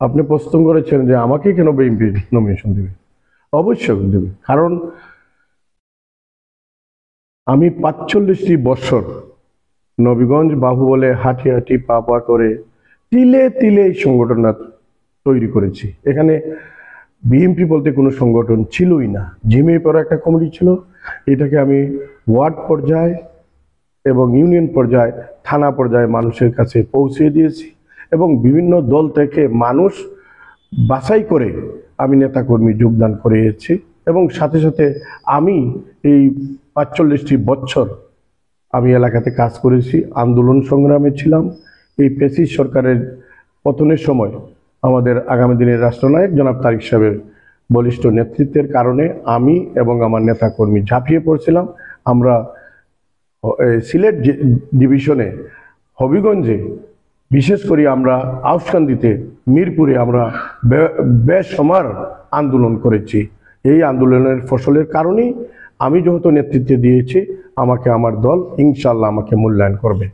আপনি প্রশ্ন করেছেন যে আমাকে কেন বিএনপি নমিনেশন দেবে। অবশ্যই দেবে, কারণ আমি ৪৫টি বছর নবীগঞ্জ বাহুবলে হাঁটি হাঁটি পা পা করে তিলে তিলে এই সংগঠনটা তৈরি করেছি। এখানে বিএনপি বলতে কোনো সংগঠন ছিলই না। ঝিমিয়ে পড়া একটা কমিটি ছিল, এটাকে আমি ওয়ার্ড পর্যায়ে এবং ইউনিয়ন পর্যায়ে, থানা পর্যায়ে মানুষের কাছে পৌঁছে দিয়েছি এবং বিভিন্ন দল থেকে মানুষ বাছাই করে আমি নেতাকর্মী যোগদান করিয়েছি এবং সাথে সাথে আমি এই ৪৫টি বছর আমি এলাকাতে কাজ করেছি, আন্দোলন সংগ্রামে ছিলাম। এই ফ্যাসিস্ট সরকারের পতনের সময় আমাদের আগামী দিনের রাষ্ট্রনায়ক জনাব তারেক সাহেবের বলিষ্ঠ নেতৃত্বের কারণে আমি এবং আমার নেতাকর্মী ঝাঁপিয়ে পড়ছিলাম। আমরা সিলেট ডিভিশনে হবিগঞ্জে, বিশেষ করে আমরা আউসকান্দিতে, মিরপুরে আমরা বেসমার আন্দোলন করেছি। এই আন্দোলনের ফসলের কারণেই আমি যেহেতু নেতৃত্বে দিয়েছি, আমাকে আমার দল ইনশাআল্লাহ আমাকে মূল্যায়ন করবে।